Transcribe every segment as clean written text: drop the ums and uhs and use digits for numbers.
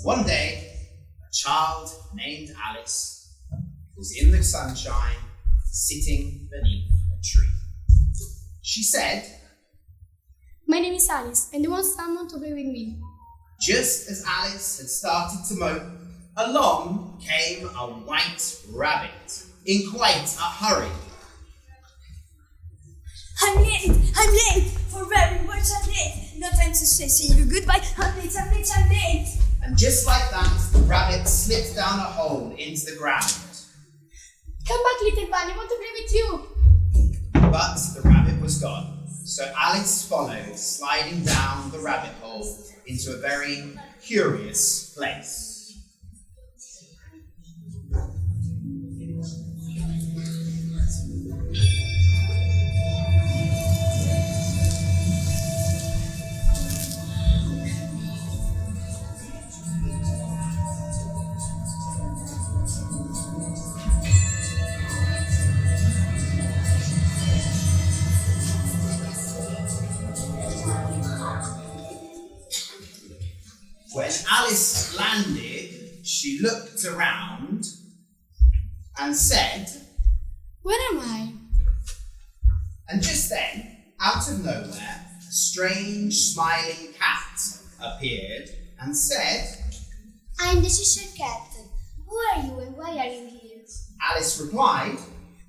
One day, a child named Alice was in the sunshine, sitting beneath a tree. She said, "My name is Alice, and I want someone to play with me." Just as Alice had started to mope, along came a white rabbit in quite a hurry. I'm late, for very much I'm late. No time to say see you goodbye, I'm late. And just like that, the rabbit slipped down a hole into the ground. "Come back, little bunny, I want to play with you." But the rabbit was gone, so Alice followed, sliding down the rabbit hole into a very curious place. When Alice landed, she looked around and said, "Where am I?" And just then, out of nowhere, a strange smiling cat appeared and said, "I'm the Cheshire Cat. Who are you and why are you here?" Alice replied,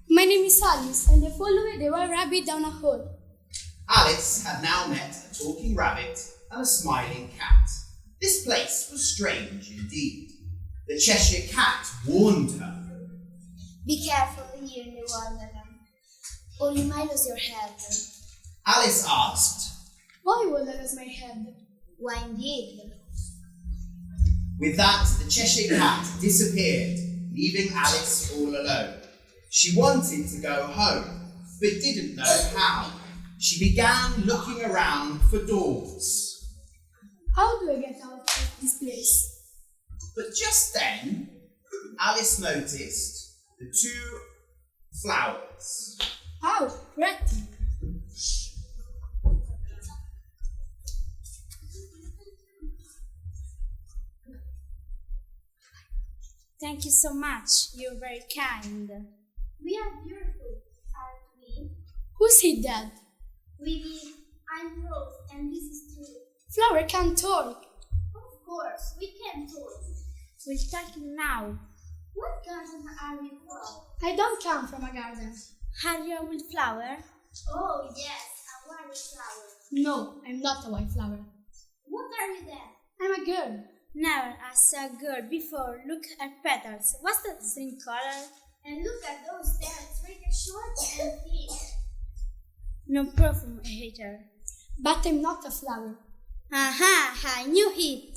"My name is Alice, and I followed the white rabbit down a hole." Alice had now met a talking rabbit and a smiling cat. This place was strange indeed. The Cheshire Cat warned her. "Be careful here in the Wonderland, or you might lose your head." Alice asked, "Why would I lose my head?" "Why indeed?" With that, the Cheshire Cat disappeared, leaving Alice all alone. She wanted to go home, but didn't know how. She began looking around for doors. How do I get out of this place? But just then, Alice noticed the two flowers. How pretty! Thank you so much, you're very kind. "We are beautiful, aren't we?" Who said that? "We, I'm Rose, and this is Tulip." Flower can't talk. "Of course, we can talk." We'll talk now. "What garden are you from?" I don't come from a garden. Are you a wildflower? "Oh, yes, a wildflower." No, I'm not a white flower. "What are you then?" I'm a girl. Never I saw a girl before. Look at petals. What's that string color? "And look at those stems, really short and thin." No perfume hater. But I'm not a flower. Aha, I knew it.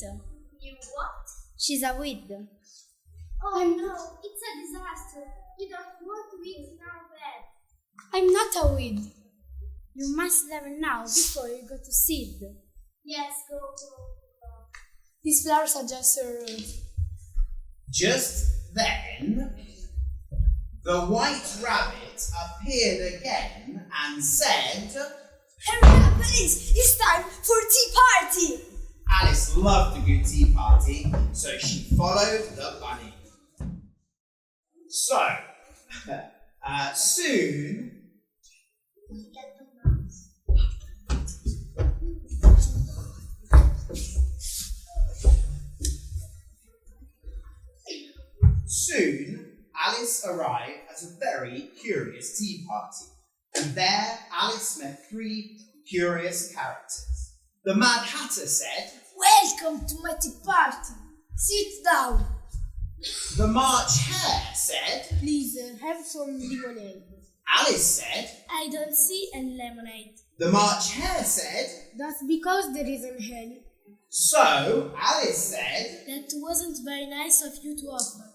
"You what?" She's a weed. "Oh no, it's a disaster. We don't want weeds in our bed." I'm not a weed. You must learn now before you go to seed. "Yes, go. These flowers are just so rude." Just then, the white rabbit appeared again and said, Hurry up, please! It's time for tea party! Alice loved a good tea party, so she followed the bunny. So, soon, Alice arrived at a very curious tea party, and there Alice met three curious characters. The Mad Hatter said, Welcome to my tea party. Sit down. The March Hare said, Please have some lemonade. Alice said, I don't see any lemonade. The March Hare said, That's because there isn't any. So Alice said, That wasn't very nice of you to offer.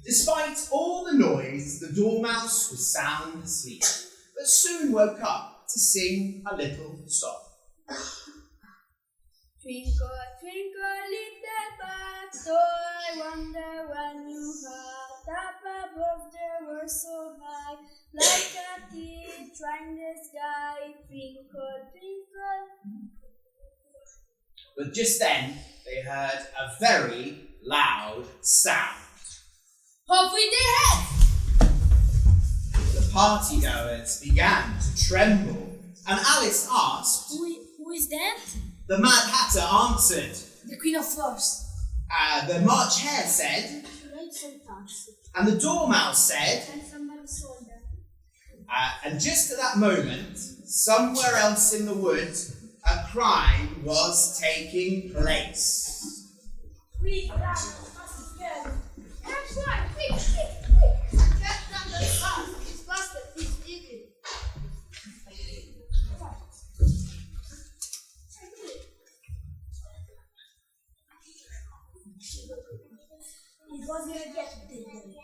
Despite all the noise, the Dormouse was sound asleep, but soon woke up to sing a little song. Twinkle, twinkle, little butterfly, I wonder when you heard up above the world so high, like a teardrop in the sky. Twinkle, twinkle. But just then, they heard a very loud sound. Off with their heads! The partygoers began to tremble, and Alice asked. Who is that? The Mad Hatter answered. The Queen of Flowers. The March Hare said. And the Dormouse said. And just at that moment, somewhere else in the wood, a crime was taking place. Quick, that's right, quick! Get down the house. It's busted. It's digging. It was your get digging.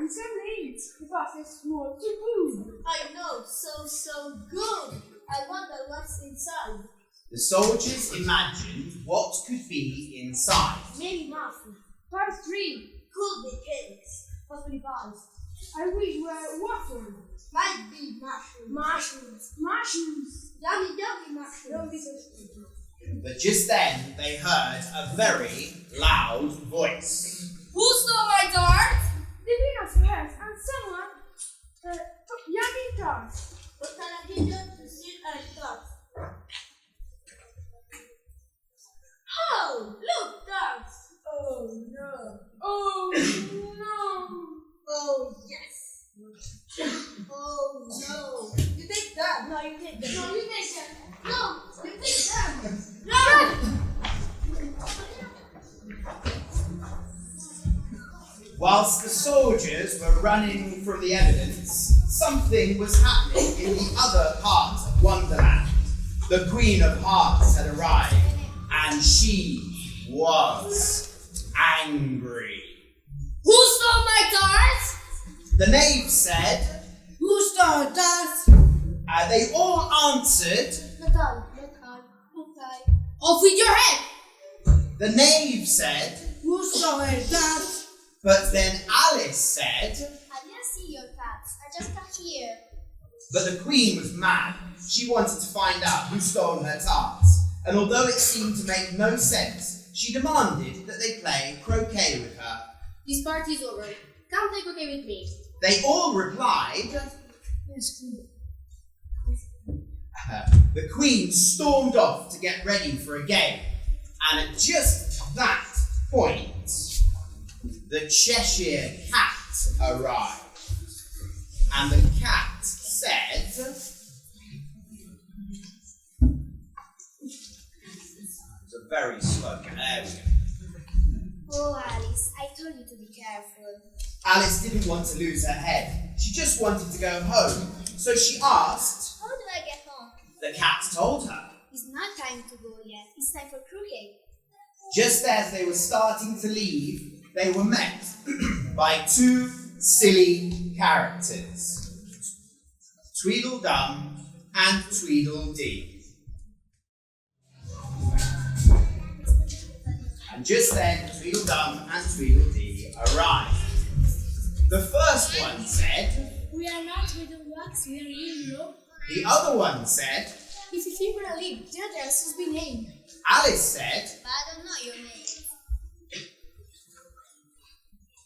It's so late. The bus is small to food. I know. So good. I wonder what's inside. The soldiers imagined what could be inside. Maybe muffin. Times 3. Could be cakes. Possibly pies. I wish were water. Might be mushrooms. Mushrooms. Yummy mushrooms. Don't be so stupid. But just then, they heard a very loud voice. Who stole my dart? The Queen of Flowers and someone yummy tarts. What can I do to steal our thoughts? Oh, look, darts. Oh no. Oh no. Oh yes. Oh no. You take that. No, you take them. No, you take that. No, you take that. No! Whilst the soldiers were running from the evidence, something was happening in the other part of Wonderland. The Queen of Hearts had arrived, and she was angry. Who stole my darts? The knave said. Who stole darts? They all answered. Not I. Off with your head! The knave said. Who stole my darts? But then Alice said. I didn't see your cats. I just got here. But the Queen was mad. She wanted to find out who stole her tarts. And although it seemed to make no sense, she demanded that they play croquet with her. This party is over. Come play croquet with me. They all replied. The Queen stormed off to get ready for a game. And at just that point, the Cheshire Cat arrived. And the cat said. It's a very slow cat. There we go. Oh, Alice, I told you to be careful. Alice didn't want to lose her head. She just wanted to go home. So she asked. How do I get home? The cat told her. It's not time to go yet. It's time for croquet. Just as they were starting to leave, they were met by two silly characters. Tweedledum and Tweedledee. And just then, Tweedledum and Tweedledee arrived. The first one said. We are not with the wax, we are in love. The other one said. If you think we're a leap, the address has been named. Alice said. But I don't know your name.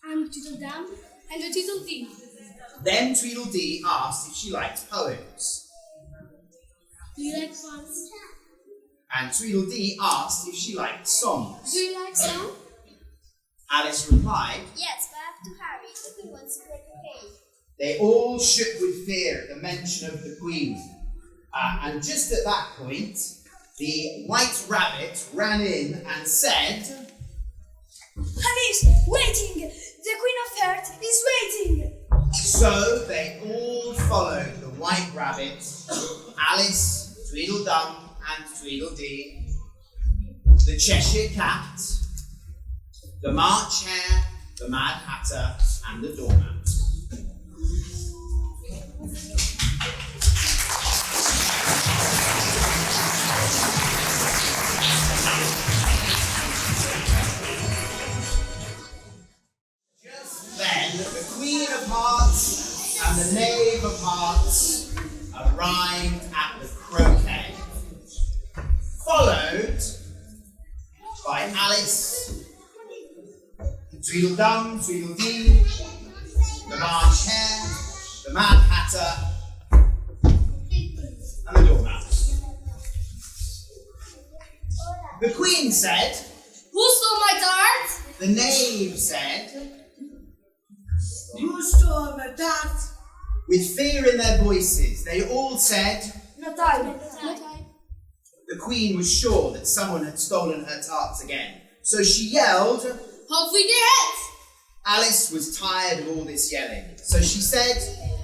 I'm Tweedledum and the Tweedledee. Then Tweedledee asked if she liked poems. Do you like poems? And Tweedledee asked if she liked songs. Do you like song? Alice replied. Yes, but I have to hurry. The Queen wants to play croquet. They all shook with fear at the mention of the Queen. And just at that point, the White Rabbit ran in and said. Alice, waiting! The Queen of Hearts is waiting! So they all followed the White Rabbit, Alice, Tweedledum and Tweedledee, the Cheshire Cat, the March Hare, the Mad Hatter and the Dormouse. Then the Queen of Hearts and the Knave of Hearts arrived at the croquet, followed by Alice, Tweedledum, Tweedledee, the March Hare, the Mad Hatter, and the Dormouse. The Queen said, Who stole my tart? the Knave said, Who stole my tart? with fear in their voices, they all said, Not I. the Queen was sure that someone had stolen her tarts again. So she yelled. Off with your heads! Alice was tired of all this yelling. So she said,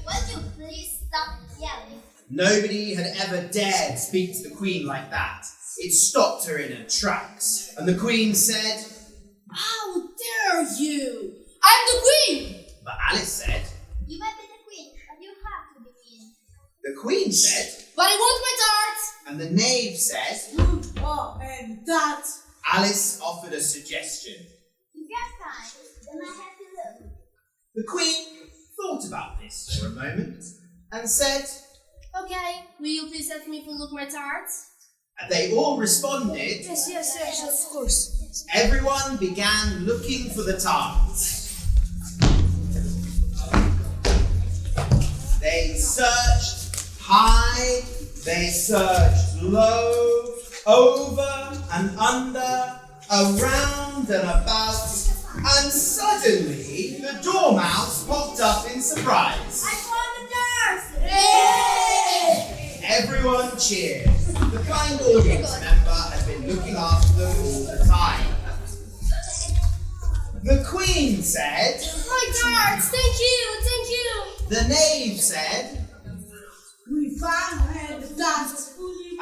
Will you please stop yelling? nobody had ever dared speak to the Queen like that. It stopped her in her tracks. And the Queen said, How dare you! I'm the queen! but Alice said, You might be the queen, but you have to be queen. the Queen said, But I want my tarts! and the Knave said, Oh, and that. Alice offered a suggestion. If you're kind, then I have to look. The Queen thought about this for a moment and said, Okay, will you please let me look my tarts? and they all responded. Yes, of course. Everyone began looking for the tarts. They searched high, they searched low, over and under, around and about, and suddenly the Dormouse popped up in surprise. I found the tarts! Yay! Everyone cheered. The kind audience member had been looking after them all the time. The Queen said, My tarts! Thank you! the Knave said, We found the tart.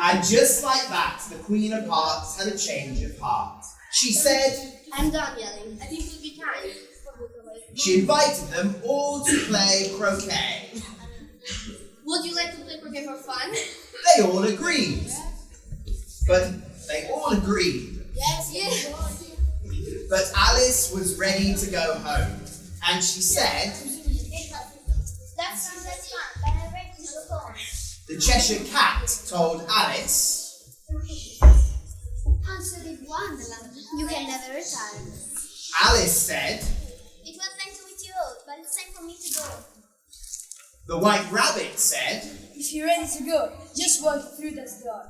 and just like that, the Queen of Hearts had a change of heart. She said, I'm done yelling. I think we'll be time. she invited them all to play croquet. Would you like to play croquet for fun? They all agreed. But they all agreed. Yes. But Alice was ready to go home. And she said, That sounds like fun, but I'm ready to go home. the Cheshire Cat told Alice, Answer did Wonderland. You can never retire. Alice said, It was nice to meet you all, but it's time for me to go. the White Rabbit said, If you're ready to go, just walk through this door.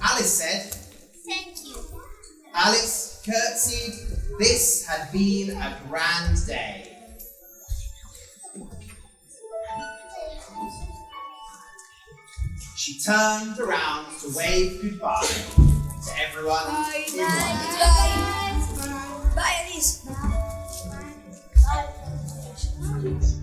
Alice said, Thank you. Alice curtsied. This had been a grand day. She turned around to wave goodbye to everyone in Wonderland. Bye, Alice. Bye.